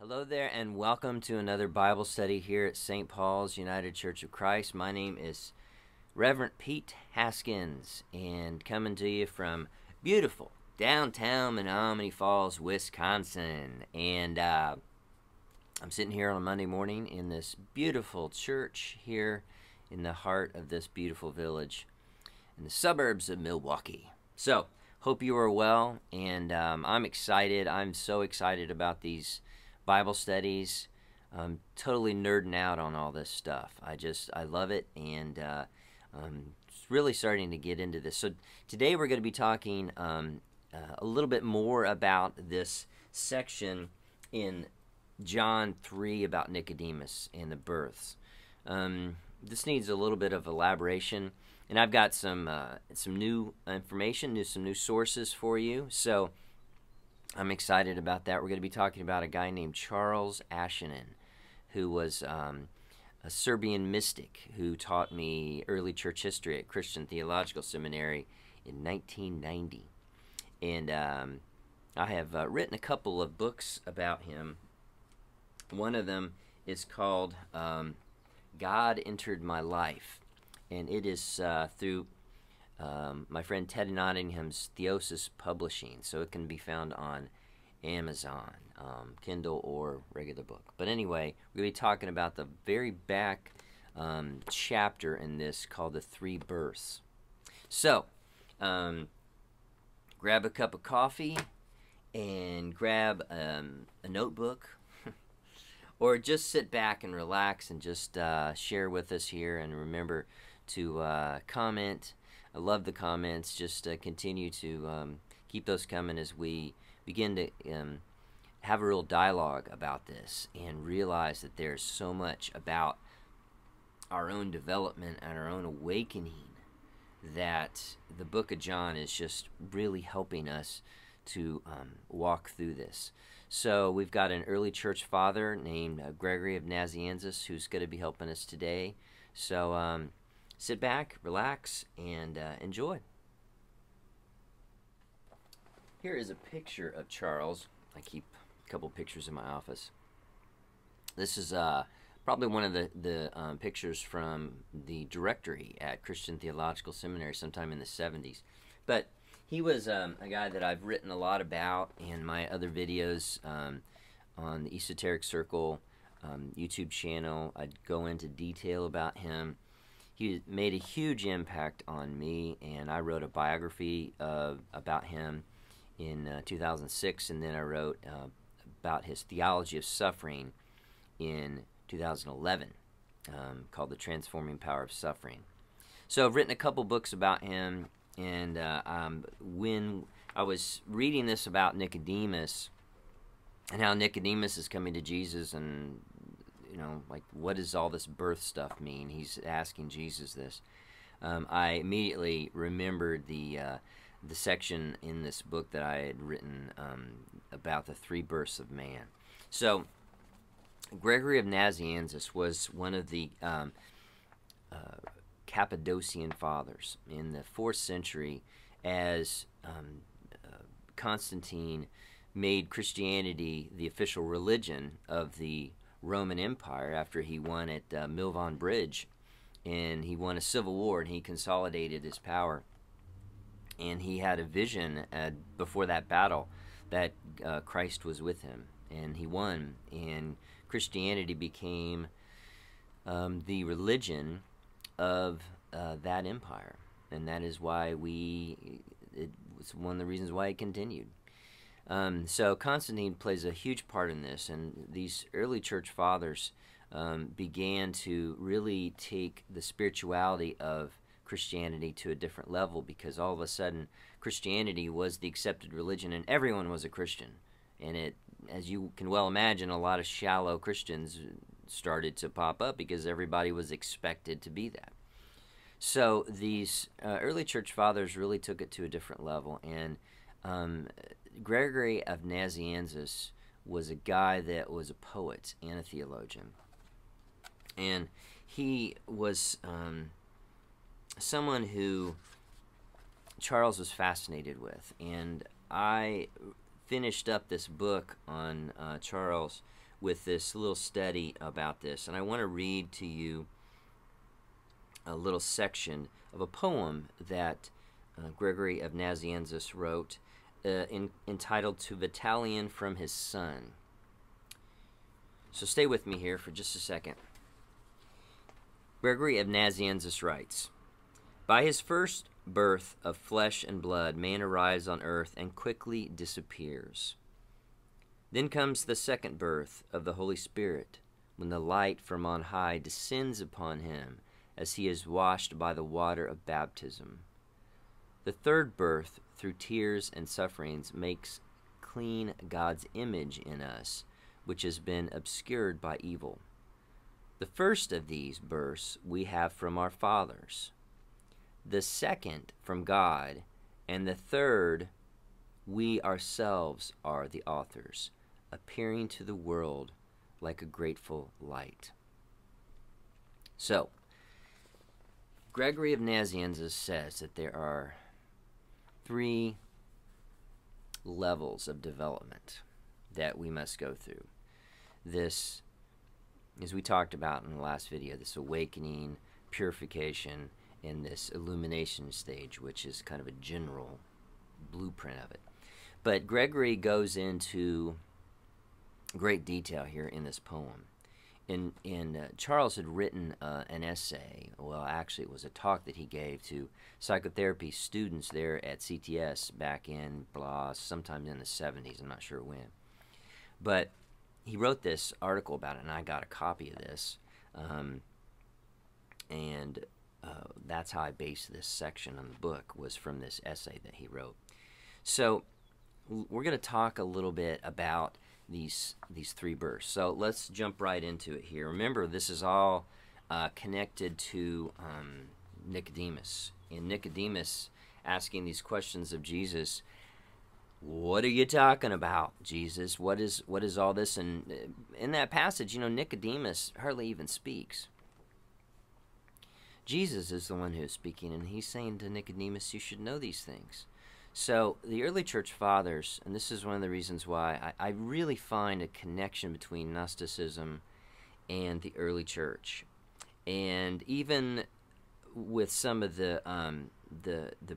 Hello there, and welcome to another Bible study here at St. Paul's United Church of Christ. My name is Reverend Pete Haskins, and coming to you from beautiful downtown Menominee Falls, Wisconsin. And I'm sitting here on a Monday morning in this beautiful church here in the heart of this beautiful village in the suburbs of Milwaukee. So, hope you are well, and I'm excited. I'm so excited about these Bible studies. I'm totally nerding out on all this stuff. I love it, and I'm really starting to get into this. So today we're going to be talking a little bit more about this section in John 3 about Nicodemus and the births. This needs a little bit of elaboration, and I've got some new information, some new sources for you. So I'm excited about that. We're going to be talking about a guy named Charles Ashanin, who was a Serbian mystic who taught me early church history at Christian Theological Seminary in 1990. And I have written a couple of books about him. One of them is called God Entered My Life, and it is through my friend Ted Nottingham's Theosis Publishing, so it can be found on Amazon, Kindle, or regular book. But anyway, we're going to be talking about the very back chapter in this called The Three Births. So, grab a cup of coffee and grab a notebook, or just sit back and relax and just share with us here, and remember to comment. I love the comments. Just continue to keep those coming as we begin to have a real dialogue about this and realize that there's so much about our own development and our own awakening that the book of John is just really helping us to walk through this. So we've got an early church father named Gregory of Nazianzus who's going to be helping us today. So sit back, relax, and enjoy. Here is a picture of Charles. I keep a couple pictures in my office. This is probably one of the pictures from the directory at Christian Theological Seminary sometime in the 70s. But he was a guy that I've written a lot about in my other videos on the Esoteric Circle YouTube channel. I'd go into detail about him. He made a huge impact on me, and I wrote a biography about him in 2006, and then I wrote about his theology of suffering in 2011 called The Transforming Power of Suffering. So I've written a couple books about him, and when I was reading this about Nicodemus and how Nicodemus is coming to Jesus, and like, what does all this birth stuff mean? He's asking Jesus this. I immediately remembered the section in this book that I had written about the three births of man. So, Gregory of Nazianzus was one of the Cappadocian fathers in the 4th century, as Constantine made Christianity the official religion of the Roman Empire after he won at Milvian Bridge, and he won a civil war, and he consolidated his power. And he had a vision before that battle that Christ was with him, and he won, and Christianity became the religion of that empire, and that is why it was one of the reasons why it continued. So Constantine plays a huge part in this, and these early church fathers began to really take the spirituality of Christianity to a different level, because all of a sudden Christianity was the accepted religion and everyone was a Christian. And it, as you can well imagine, a lot of shallow Christians started to pop up because everybody was expected to be that. So these early church fathers really took it to a different level, and Gregory of Nazianzus was a guy that was a poet and a theologian, and he was someone who Charles was fascinated with. And I finished up this book on Charles with this little study about this, and I want to read to you a little section of a poem that Gregory of Nazianzus wrote entitled To Vitalian from His Son. So stay with me here for just a second. Gregory of Nazianzus writes, "By his first birth of flesh and blood, man arrives on earth and quickly disappears. Then comes the second birth of the Holy Spirit, when the light from on high descends upon him as he is washed by the water of baptism. The third birth, through tears and sufferings, makes clean God's image in us, which has been obscured by evil. The first of these births we have from our fathers, the second from God, and the third we ourselves are the authors, appearing to the world like a grateful light." So, Gregory of Nazianzus says that there are 3 levels of development that we must go through. This, as we talked about in the last video, this awakening, purification, and this illumination stage, which is kind of a general blueprint of it. But Gregory goes into great detail here in this poem. Charles had written an essay. Well, actually, it was a talk that he gave to psychotherapy students there at CTS back in sometime in the 70s. I'm not sure when. But he wrote this article about it, and I got a copy of this. That's how I based this section on the book, was from this essay that he wrote. So we're going to talk a little bit about these 3 births. So let's jump right into it here. Remember, this is all connected to Nicodemus. And Nicodemus asking these questions of Jesus. What are you talking about, Jesus? What is all this? And in that passage, Nicodemus hardly even speaks. Jesus is the one who is speaking, and he's saying to Nicodemus, you should know these things. So the early church fathers, and this is one of the reasons why I really find a connection between Gnosticism and the early church, and even with some of the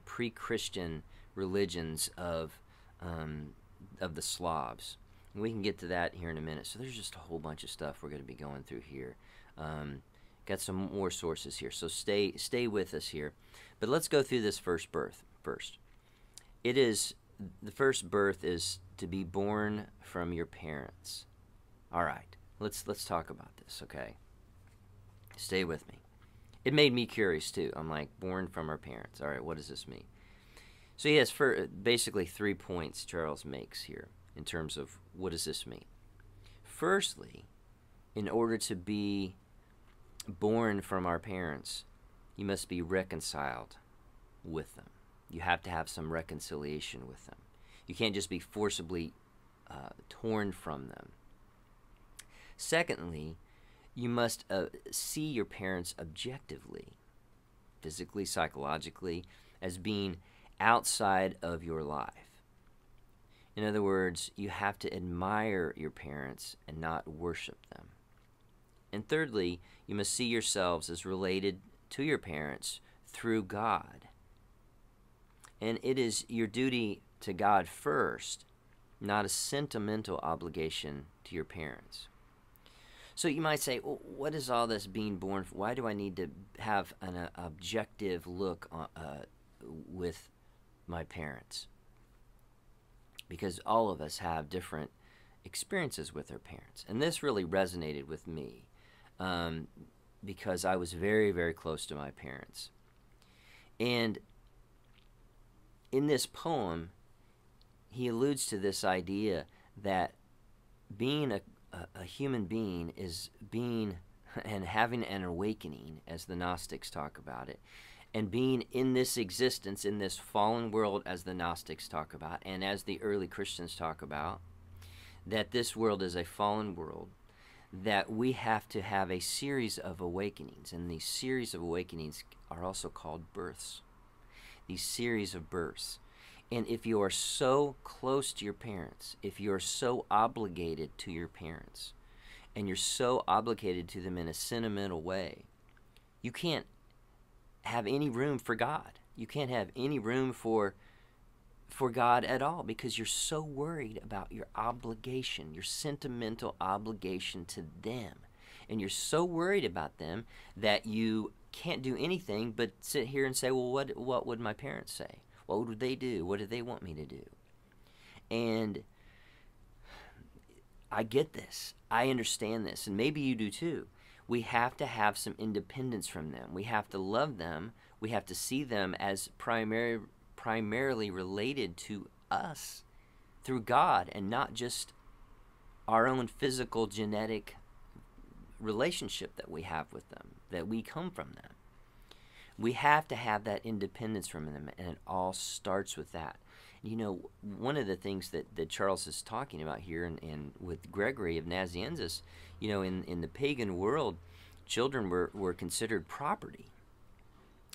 pre-Christian religions of the Slavs. And we can get to that here in a minute. So there's just a whole bunch of stuff we're going to be going through here. Got some more sources here, so stay with us here. But let's go through this first birth first. The first birth is to be born from your parents. All right, let's talk about this, okay? Stay with me. It made me curious too. I'm like, born from our parents. All right, what does this mean? So he has basically 3 points Charles makes here in terms of what does this mean. Firstly, in order to be born from our parents, you must be reconciled with them. You have to have some reconciliation with them. You can't just be forcibly torn from them. Secondly, you must see your parents objectively, physically, psychologically, as being outside of your life. In other words, you have to admire your parents and not worship them. And thirdly, you must see yourselves as related to your parents through God. And it is your duty to God first, not a sentimental obligation to your parents. So you might say, well, what is all this being born? Why do I need to have an objective look with my parents? Because all of us have different experiences with our parents. And this really resonated with me because I was very, very close to my parents. And in this poem, he alludes to this idea that being a human being is being and having an awakening, as the Gnostics talk about it, and being in this existence, in this fallen world, as the Gnostics talk about, and as the early Christians talk about, that this world is a fallen world, that we have to have a series of awakenings, and these series of awakenings are also called births. These series of births. And if you are so close to your parents, if you are so obligated to your parents, and you're so obligated to them in a sentimental way, you can't have any room for God. You can't have any room for God at all, because you're so worried about your obligation, your sentimental obligation to them. And you're so worried about them that you can't do anything but sit here and say, well, what would my parents say? What would they do? What do they want me to do? And I get this. I understand this. And maybe you do too. We have to have some independence from them. We have to love them. We have to see them as primarily related to us through God, and not just our own physical genetic relationship that we have with them, that we come from them. We have to have that independence from them, and it all starts with that. You know, one of the things that Charles is talking about here, and with Gregory of Nazianzus, you know, in the pagan world, children were considered property.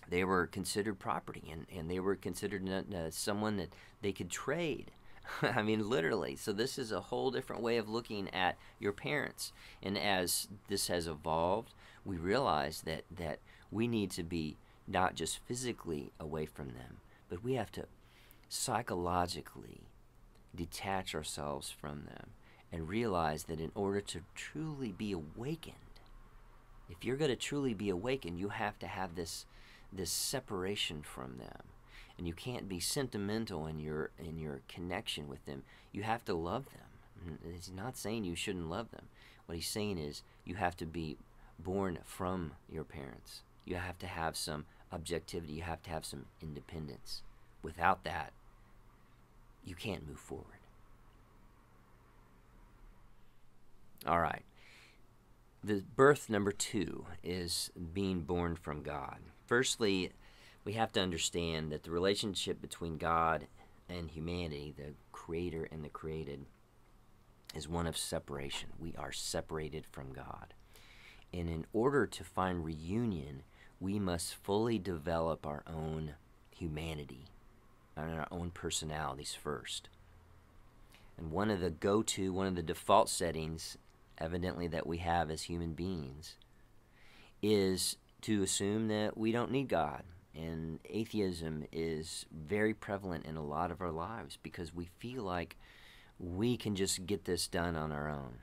They were considered property, and they were considered someone that they could trade. I mean, literally. So this is a whole different way of looking at your parents. And as this has evolved, we realize that we need to be not just physically away from them, but we have to psychologically detach ourselves from them and realize that in order to truly be awakened, if you're going to truly be awakened, you have to have this separation from them. And you can't be sentimental in your connection with them. You have to love them. He's not saying you shouldn't love them. What he's saying is you have to be born from your parents. You have to have some objectivity. You have to have some independence. Without that, you can't move forward. All right. The birth number 2 is being born from God. Firstly, we have to understand that the relationship between God and humanity, the creator and the created, is one of separation. We are separated from God. And in order to find reunion, we must fully develop our own humanity and our own personalities first. And one of the default settings, evidently, that we have as human beings is to assume that we don't need God. And atheism is very prevalent in a lot of our lives because we feel like we can just get this done on our own.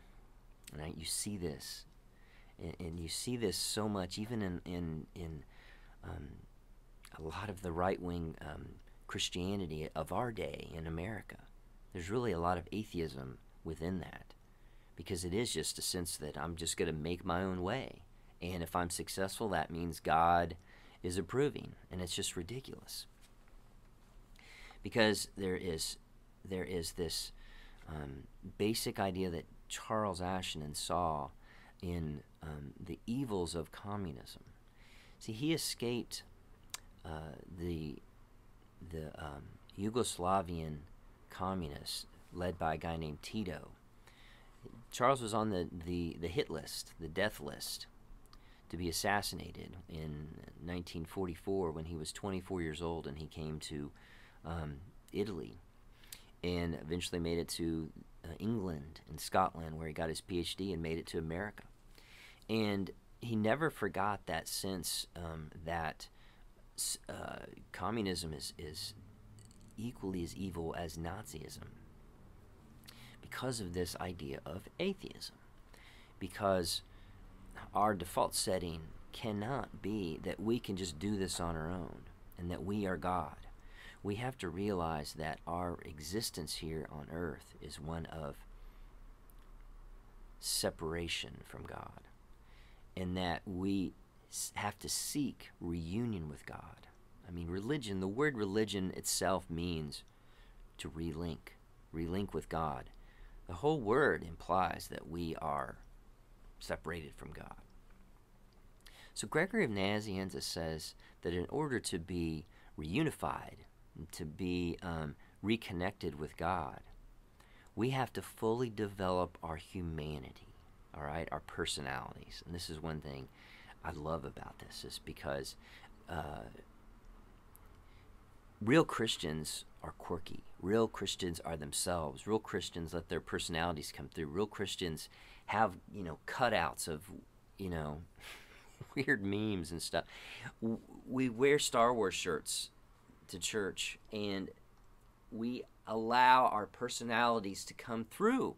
Right? You see this. And you see this so much, even in a lot of the right-wing Christianity of our day in America. There's really a lot of atheism within that, because it is just a sense that I'm just going to make my own way. And if I'm successful, that means God is approving, and it's just ridiculous. Because there is this basic idea that Charles Ashanin saw in the evils of communism. See, he escaped the Yugoslavian communists led by a guy named Tito. Charles was on the hit list, the death list, to be assassinated in 1944 when he was 24 years old, and he came to Italy and eventually made it to England and Scotland, where he got his PhD, and made it to America. And he never forgot that sense that communism is equally as evil as Nazism, because of this idea of atheism. Because our default setting cannot be that we can just do this on our own and that we are God. We have to realize that our existence here on earth is one of separation from God, and that we have to seek reunion with God. I mean, religion, the word religion itself means to relink with God. The whole word implies that we are separated from God. So Gregory of Nazianzus says that in order to be reunified, to be reconnected with God, we have to fully develop our humanity, all right, our personalities. And this is one thing I love about this, is because real Christians are quirky. Real Christians are themselves. Real Christians let their personalities come through. Real Christians have, cutouts of, weird memes and stuff. We wear Star Wars shirts to church, and we allow our personalities to come through.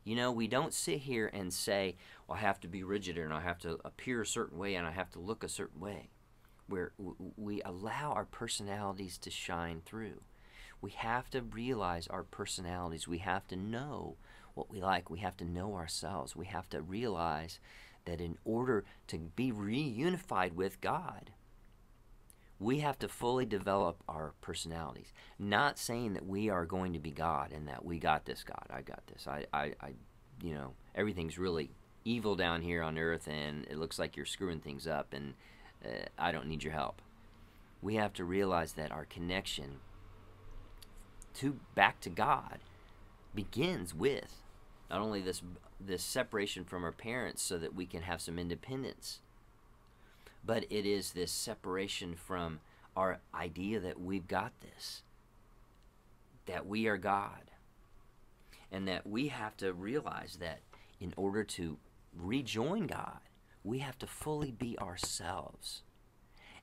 We don't sit here and say, well, I have to be rigid, and I have to appear a certain way, and I have to look a certain way. Where we allow our personalities to shine through. We have to realize our personalities. We have to know what we like. We have to know ourselves. We have to realize that in order to be reunified with God, we have to fully develop our personalities. Not saying that we are going to be God and that we got this, God. I got this. Everything's really evil down here on earth, and it looks like you're screwing things up, and I don't need your help. We have to realize that our connection back to God begins with not only this separation from our parents so that we can have some independence, but it is this separation from our idea that we've got this, that we are God, and that we have to realize that in order to rejoin God, we have to fully be ourselves,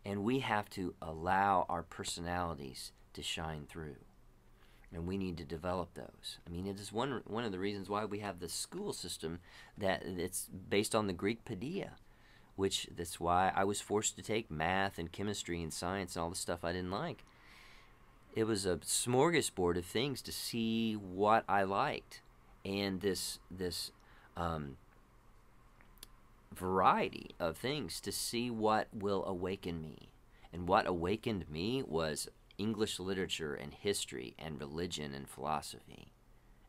and we have to allow our personalities to shine through, and we need to develop those. I mean, it is one of the reasons why we have the school system that it's based on the Greek paideia, that's why I was forced to take math and chemistry and science and all the stuff I didn't like. It was a smorgasbord of things to see what I liked, and this variety of things to see what will awaken me. And what awakened me was English literature and history and religion and philosophy.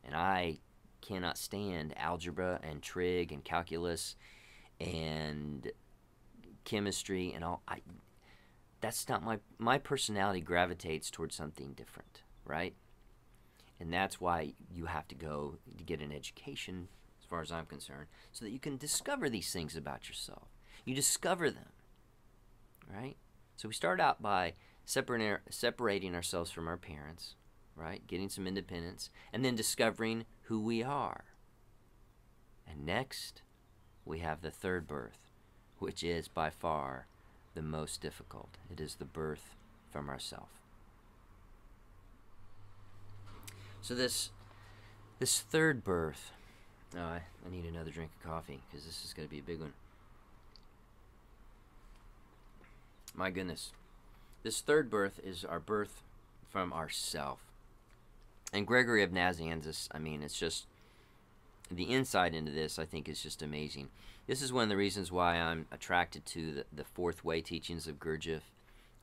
And I cannot stand algebra and trig and calculus and chemistry and all. That's not my personality gravitates towards something different, right? And that's why you have to go to get an education, as far as I'm concerned, so that you can discover these things about yourself. You discover them, right? So we start out by separating ourselves from our parents, right? Getting some independence, and then discovering who we are. And next, we have the third birth, which is by far the most difficult. It is the birth from ourself. So this third birth, I need another drink of coffee because this is going to be a big one. My goodness. This third birth is our birth from ourself. And Gregory of Nazianzus, I mean, it's just, the insight into this, I think, is just amazing. This is one of the reasons why I'm attracted to the fourth way teachings of Gurdjieff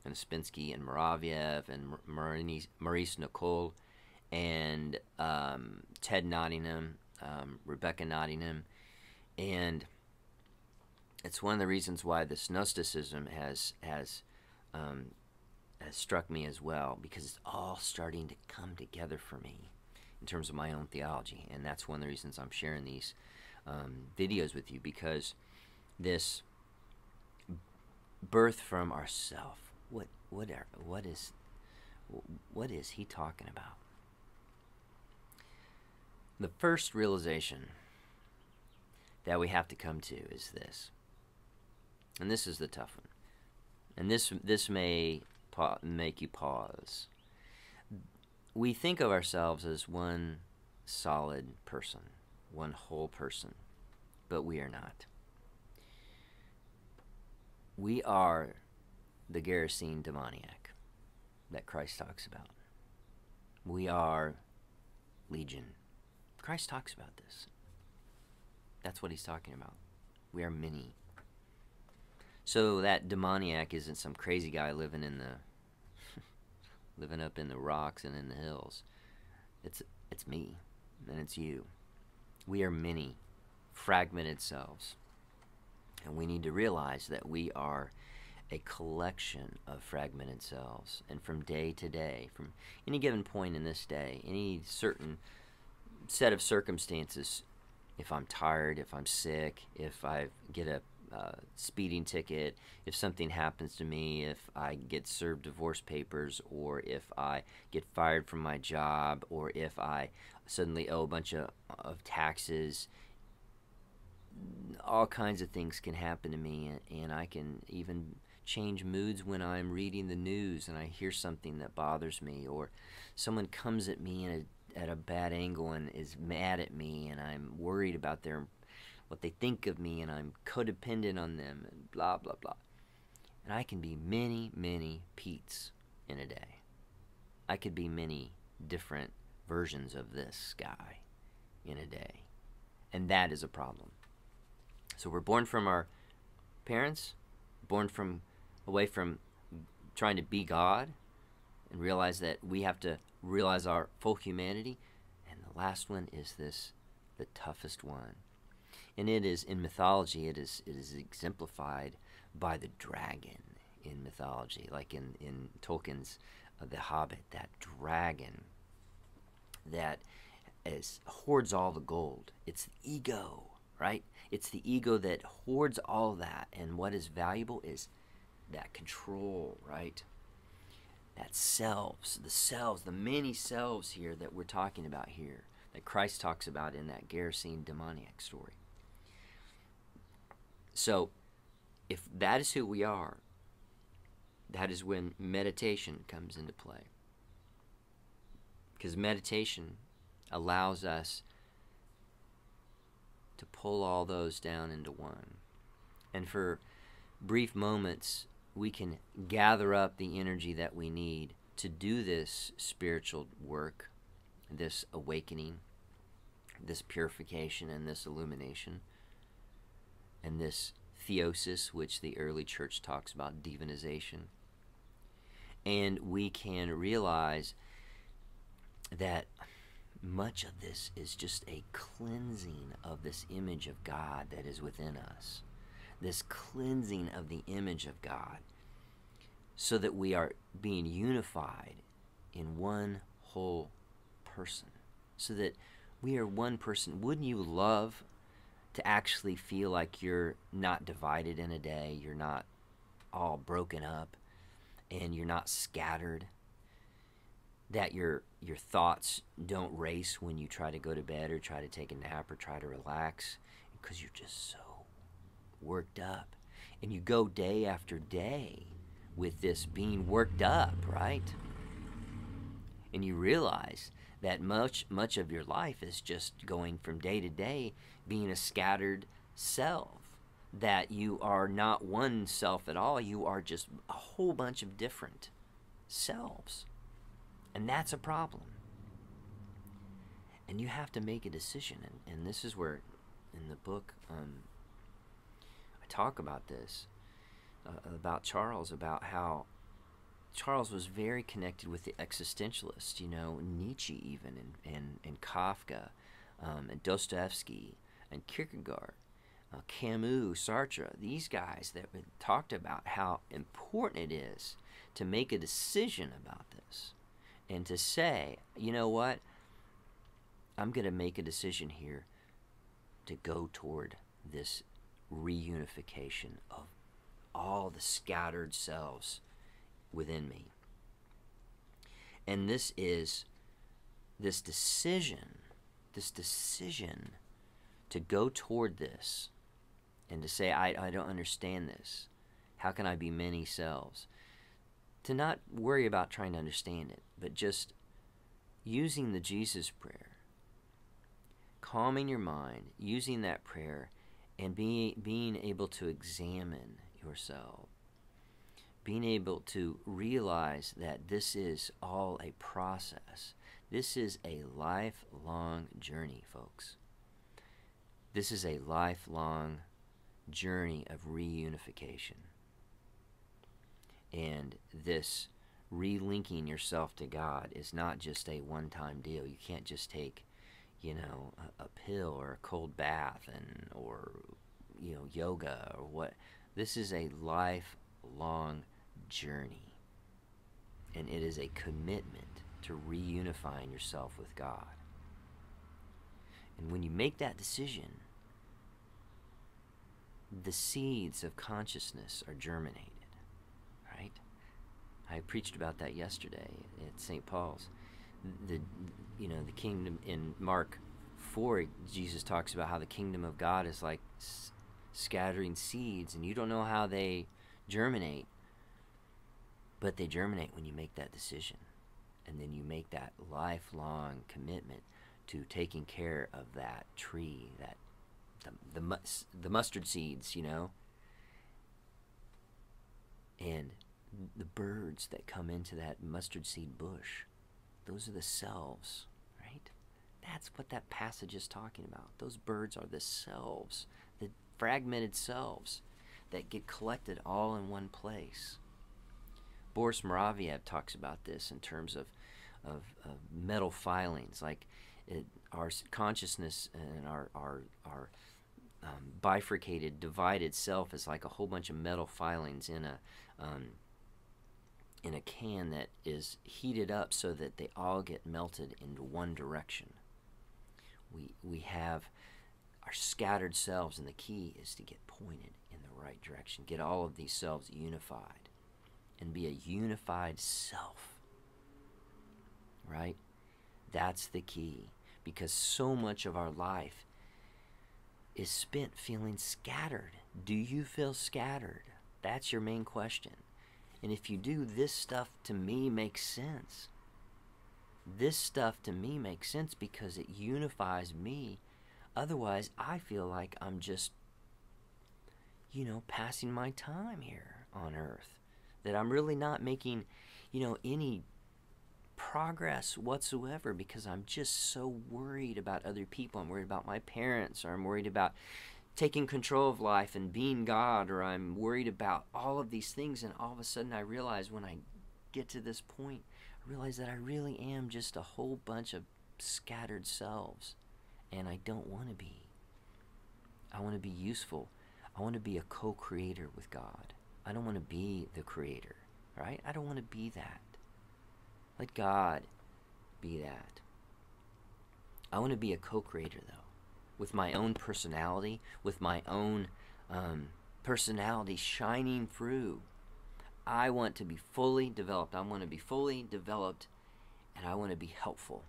and Ouspensky and Muraviev and Maurice Nicole and Ted Nottingham, Rebecca Nottingham. And it's one of the reasons why this Gnosticism has struck me as well, because it's all starting to come together for me in terms of my own theology. And that's one of the reasons I'm sharing these videos with you, because this birth from ourself, what is he talking about? The first realization that we have to come to is this, and this is the tough one, and this may make you pause. We think of ourselves as one solid person, one whole person, but we are not. We are the Gerasene demoniac that Christ talks about. We are legion. Christ talks about this. That's what he's talking about. We are many. So that demoniac isn't some crazy guy living up in the rocks and in the hills. It's me, and it's you. We are many fragmented selves, and we need to realize that we are a collection of fragmented selves. And from day to day, from any given point in this day, any certain set of circumstances, if I'm tired, if I'm sick, if I get a speeding ticket, if something happens to me, if I get served divorce papers, or if I get fired from my job, or if I suddenly owe a bunch of taxes. All kinds of things can happen to me, and I can even change moods when I'm reading the news and I hear something that bothers me, or someone comes at me at a bad angle and is mad at me, and I'm worried about what they think of me, and I'm codependent on them, and blah, blah, blah. And I can be many, many Petes in a day. I could be many different versions of this guy in a day. And that is a problem. So we're born from our parents, born away from trying to be God, and realize that we have to realize our full humanity. And the last one is the toughest one. And it is, in mythology, it is exemplified by the dragon in mythology, like in Tolkien's The Hobbit, that dragon that hoards all the gold. It's the ego, right? It's the ego that hoards all that, and what is valuable is that control, right? That selves, the many selves here that we're talking about here, that Christ talks about in that Gerasene demoniac story. So, if that is who we are, that is when meditation comes into play. Because meditation allows us to pull all those down into one. And for brief moments, we can gather up the energy that we need to do this spiritual work, this awakening, this purification, and this illumination, and this theosis, which the early church talks about, divinization. And we can realize that much of this is just a cleansing of this image of God that is within us. This cleansing of the image of God, so that we are being unified in one whole person. So that we are one person. Wouldn't you love to actually feel like you're not divided in a day, you're not all broken up, and you're not scattered, that your thoughts don't race when you try to go to bed or try to take a nap or try to relax, because you're just so worked up. And you go day after day with this being worked up, right? And you realize that much of your life is just going from day to day being a scattered self, that you are not one self at all, you are just a whole bunch of different selves. And that's a problem. And you have to make a decision, and this is where in the book I talk about this, about Charles, about how Charles was very connected with the existentialists, Nietzsche even, and Kafka, and Dostoevsky, and Kierkegaard, Camus, Sartre, these guys that talked about how important it is to make a decision about this, and to say, you know what, I'm going to make a decision here to go toward this reunification of all the scattered selves within me. And this decision to go toward this and to say, I don't understand this. How can I be many selves? To not worry about trying to understand it, but just using the Jesus prayer, calming your mind, using that prayer, and being able to examine yourself, being able to realize that this is all a process. This is a lifelong journey, folks. This is a lifelong journey of reunification. And this relinking yourself to God is not just a one-time deal. You can't just take, a pill or a cold bath or yoga or what. This is a lifelong journey. And it is a commitment to reunifying yourself with God. And when you make that decision, the seeds of consciousness are germinated, right? I preached about that yesterday at St. Paul's. The kingdom in Mark 4, Jesus talks about how the kingdom of God is like scattering seeds, and you don't know how they germinate, but they germinate when you make that decision, and then you make that lifelong commitment to taking care of that tree, that the mustard seeds, and the birds that come into that mustard seed bush. Those are the selves, right? That's what that passage is talking about. Those birds are the selves, the fragmented selves that get collected all in one place. Boris Moraviev talks about this in terms of metal filings, like our consciousness and our bifurcated, divided self is like a whole bunch of metal filings in a can that is heated up so that they all get melted into one direction. We have our scattered selves, and the key is to get pointed in the right direction, get all of these selves unified, and be a unified self, right? That's the key, because so much of our life is spent feeling scattered. Do you feel scattered? That's your main question. And if you do, this stuff to me makes sense. This stuff to me makes sense because it unifies me. Otherwise, I feel like I'm just, passing my time here on earth. That I'm really not making, any progress whatsoever because I'm just so worried about other people. I'm worried about my parents, or I'm worried about taking control of life and being God, or I'm worried about all of these things, and all of a sudden I realize when I get to this point, I realize that I really am just a whole bunch of scattered selves, and I don't want to be. I want to be useful. I want to be a co-creator with God. I don't want to be the creator, right? I don't want to be that. Let God be that. I want to be a co-creator, though, with my own personality, with my own personality shining through. I want to be fully developed. I want to be fully developed, and I want to be helpful.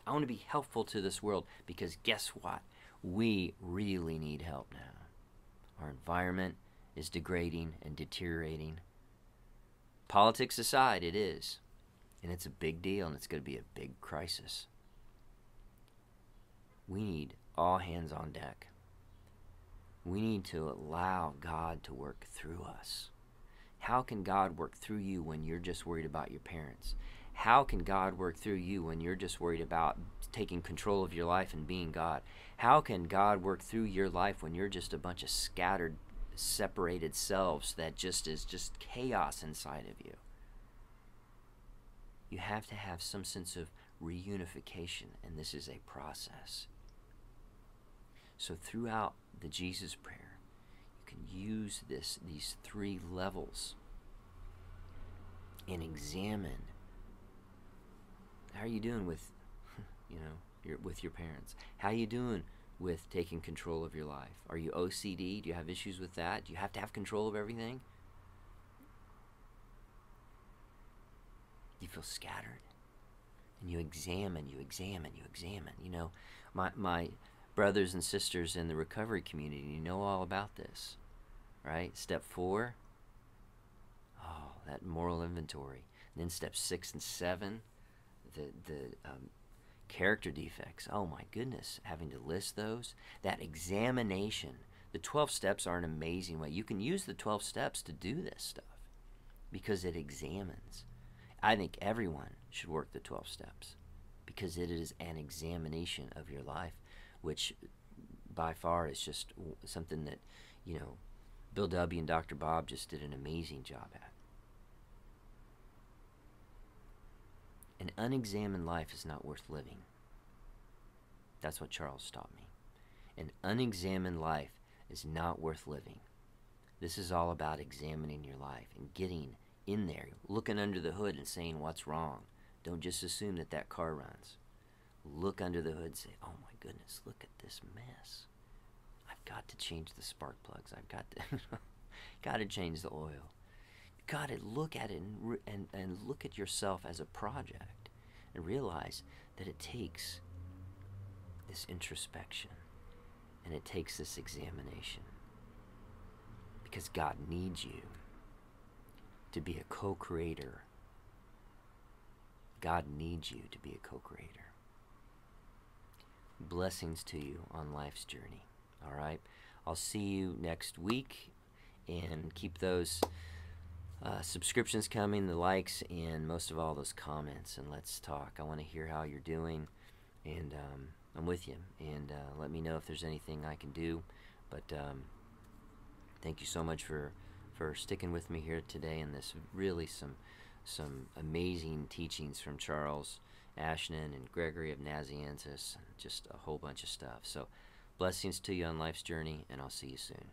I want to be helpful to this world because guess what? We really need help now. Our environment is degrading and deteriorating. Politics aside, it is. And it's a big deal, and it's going to be a big crisis. We need all hands on deck. We need to allow God to work through us. How can God work through you when you're just worried about your parents? How can God work through you when you're just worried about taking control of your life and being God? How can God work through your life when you're just a bunch of scattered, separated selves that just is just chaos inside of you? You have to have some sense of reunification, and this is a process. So throughout the Jesus prayer, you can use these three levels and examine, how are you doing with, with your parents? How are you doing with taking control of your life? Are you OCD? Do you have issues with that? Do you have to have control of everything? You feel scattered, and you examine. My brothers and sisters in the recovery community know all about this, right? Step 4, that moral inventory. And then step 6 and 7, the character defects. Oh my goodness, having to list those. That examination. The 12 steps are an amazing way. You can use the 12 steps to do this stuff because it examines. I think everyone should work the 12 steps because it is an examination of your life, which by far is just something that, Bill W. and Dr. Bob just did an amazing job at. An unexamined life is not worth living. That's what Charles taught me. An unexamined life is not worth living. This is all about examining your life and getting in there, looking under the hood and saying what's wrong. Don't just assume that car runs. Look under the hood and say, oh my goodness, look at this mess. I've got to change the spark plugs. I've got to, got to change the oil. You've got to look at it and look at yourself as a project and realize that it takes this introspection and it takes this examination, because God needs you to be a co-creator. God needs you to be a co-creator. Blessings to you on life's journey. All right? I'll see you next week, and keep those subscriptions coming, the likes, and most of all, those comments, and let's talk. I want to hear how you're doing, and I'm with you, and let me know if there's anything I can do. But thank you so much for sticking with me here today, and this really some amazing teachings from Charles Ashanin and Gregory of Nazianzus, and just a whole bunch of stuff. So blessings to you on life's journey, and I'll see you soon.